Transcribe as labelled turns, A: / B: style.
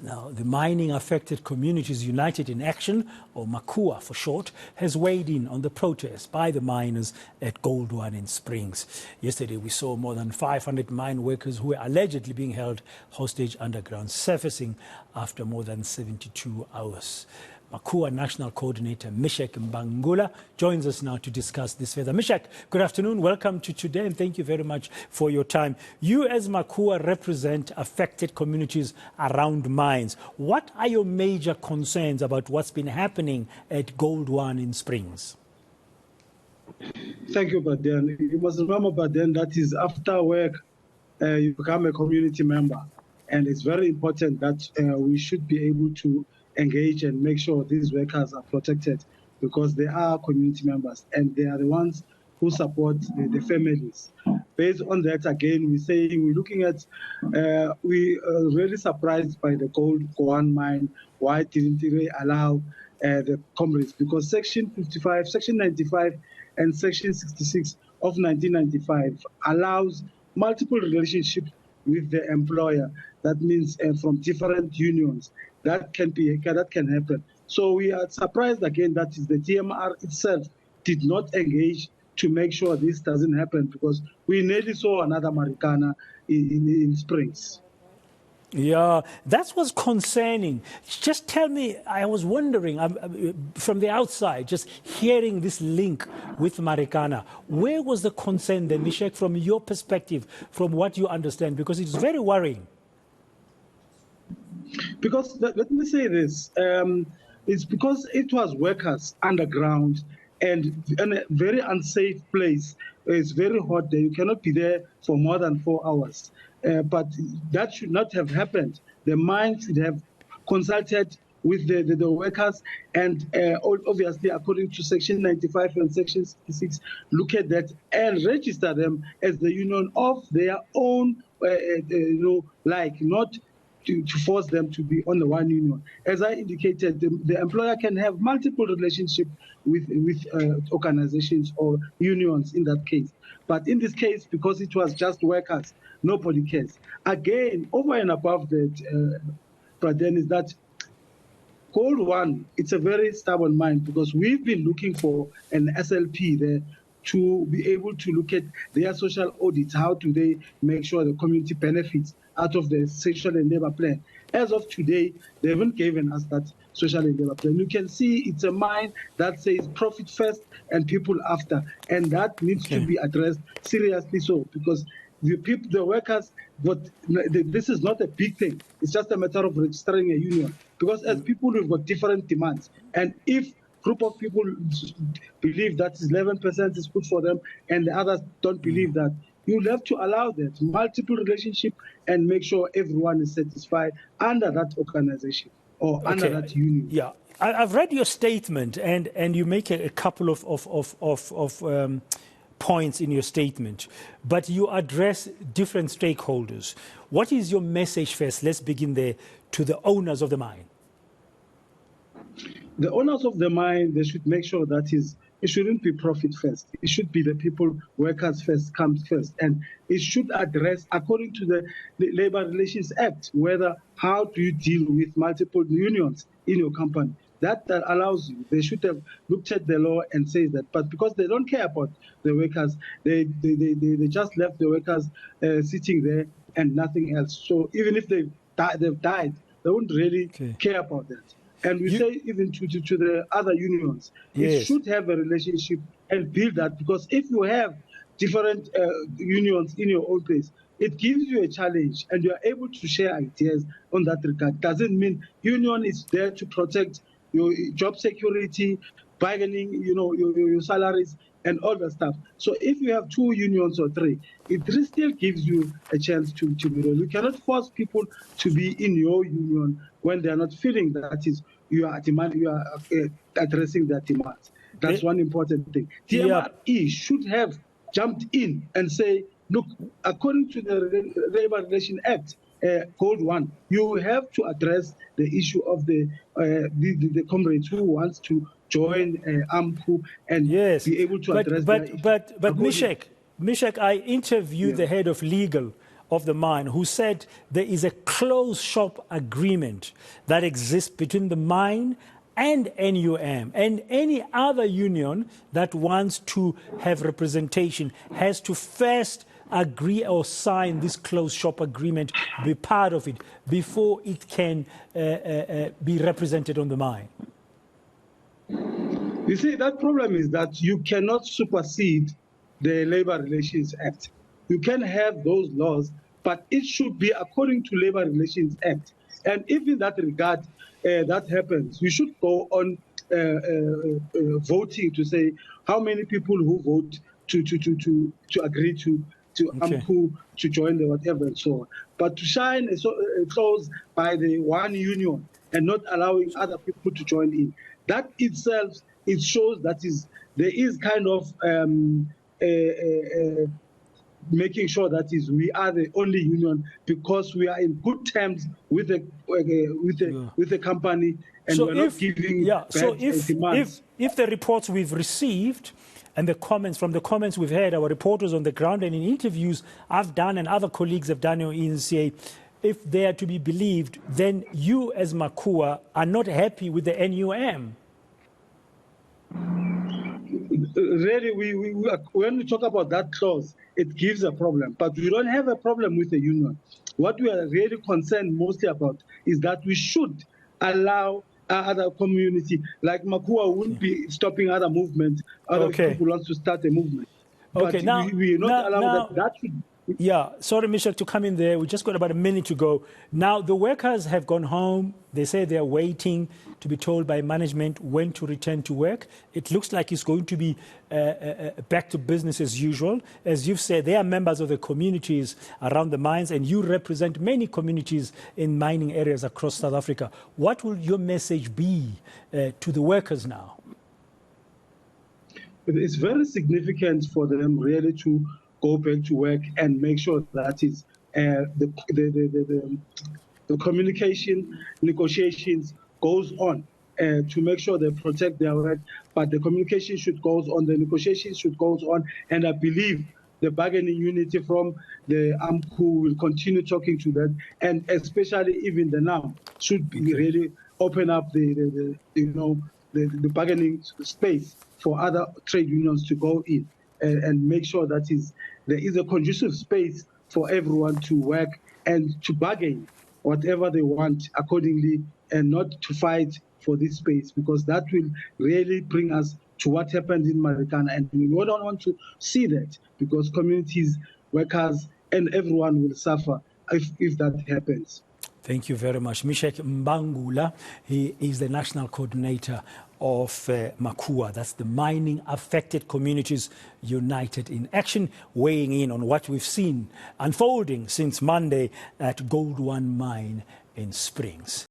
A: Now, the Mining Affected Communities United in Action, or MACUA for short, has weighed in on the protest by the miners at Gold One in Springs. Yesterday, we saw more than 500 mine workers who were allegedly being held hostage underground surfacing after more than 72 hours. MACUA National Coordinator Meshack Mbangula joins us now to discuss this further. Meshack, good afternoon. Welcome to today, and thank you very much for your time. You, as MACUA, represent affected communities around mines. What are your major concerns about what's been happening at Gold One in Springs?
B: Thank you, Baden. You must remember, Baden, that is after work, you become a community member. And it's very important that we should be able to engage and make sure these workers are protected, because they are community members and they are the ones who support the families. Based on that, again, we're looking at, we are really surprised by the Gold One mine. Why didn't they allow the comrades? Because Section 55, Section 95 and Section 66 of 1995 allows multiple relationships with the employer. That means from different unions. That can happen. So we are surprised again that the TMR itself did not engage to make sure this doesn't happen, because we nearly saw another Marikana in Springs.
A: Yeah, that was concerning. Just tell me, I was wondering, from the outside, just hearing this link with Marikana, where was the concern then, Meshack, from your perspective, from what you understand? Because it's very worrying.
B: Because, let me say this, it's because it was workers underground and in a very unsafe place. It's very hot there. You cannot be there for more than 4 hours. But that should not have happened. The mine should have consulted with the workers and obviously, according to Section 95 and Section 66, look at that and register them as the union of their own, not to force them to be on the one union. As I indicated, the employer can have multiple relationships with organizations or unions in that case. But in this case, because it was just workers, nobody cares. Again, over and above that, but then is that Gold One, it's a very stubborn mine, because we've been looking for an SLP there to be able to look at their social audits. How do they make sure the community benefits out of the social and labor plan? As of today, they haven't given us that social and labor plan. You can see it's a mine that says profit first and people after, and that needs to be addressed seriously, so because the workers, but this is not a big thing. It's just a matter of registering a union, because as people, we've got different demands, and if group of people believe that 11% is good for them and the others don't believe that, you'll have to allow that multiple relationship and make sure everyone is satisfied under that organization or under that union.
A: Yeah, I've read your statement, and you make a couple of points in your statement, but you address different stakeholders. What is your message first? Let's begin there, to the owners of the mine.
B: The owners of the mine, they should make sure that it shouldn't be profit first. It should be the people, workers first, comes first. And it should address, according to the Labor Relations Act, how do you deal with multiple unions in your company. That allows you. They should have looked at the law and say that. But because they don't care about the workers, they just left the workers sitting there and nothing else. So even if they've died, they won't really care about that. And we say even to the other unions, it should have a relationship and build that, because if you have different unions in your own place, it gives you a challenge and you are able to share ideas on that regard. Doesn't mean union is there to protect your job security, bargaining, your salaries and all that stuff. So if you have 2 unions or 3, it still gives you a chance to be there. You cannot force people to be in your union when they are not feeling that you are addressing their demands. That's one important thing. TMRE should have jumped in and say, look, according to the Labor Relations Act, Gold One, you have to address the issue of the comrades who wants to join AMCU and be able to address
A: But Meshack, I interviewed the head of legal of the mine, who said there is a closed shop agreement that exists between the mine and NUM, and any other union that wants to have representation has to first agree or sign this closed shop agreement, be part of it, before it can be represented on the mine.
B: You see, that problem is that you cannot supersede the Labor Relations Act. You can have those laws, but it should be according to Labor Relations Act. And if in that regard that happens, we should go on voting to say how many people who vote to agree to AMCU to join the whatever and so on. But to shine a clause by the one union and not allowing other people to join in, that itself, it shows that there is kind of making sure that we are the only union because we are in good terms with the company, and
A: so
B: we're not giving demands.
A: If the reports we've received and the comments we've heard, our reporters on the ground and in interviews I've done and other colleagues have done in eNCA, if they are to be believed, then you as MACUA are not happy with the NUM.
B: Really, when we talk about that clause, it gives a problem, but we don't have a problem with the union. What we are really concerned mostly about is that we should allow other community, like MACUA wouldn't be stopping other movements, other people want to start a movement.
A: Okay,
B: but
A: now,
B: we are not allowing that should.
A: Yeah, sorry, Meshack, to come in there. We just got about a minute to go. Now, the workers have gone home. They say they're waiting to be told by management when to return to work. It looks like it's going to be back to business as usual. As you've said, they are members of the communities around the mines, and you represent many communities in mining areas across South Africa. What will your message be to the workers now?
B: It's very significant for them really to go back to work and make sure that is the communication, negotiations goes on to make sure they protect their work. But the communication should go on, the negotiations should go on, and I believe the bargaining unity from the AMCU will continue talking to them, and especially even the NAM should be really open up the bargaining space for other trade unions to go in and make sure that there is a conducive space for everyone to work and to bargain whatever they want accordingly, and not to fight for this space, because that will really bring us to what happened in Marikana, and we don't want to see that, because communities, workers, and everyone will suffer if that happens.
A: Thank you very much. Meshack Mbangula, he is the National Coordinator of MACUA. That's the Mining Affected Communities United in Action, weighing in on what we've seen unfolding since Monday at Gold One Mine in Springs.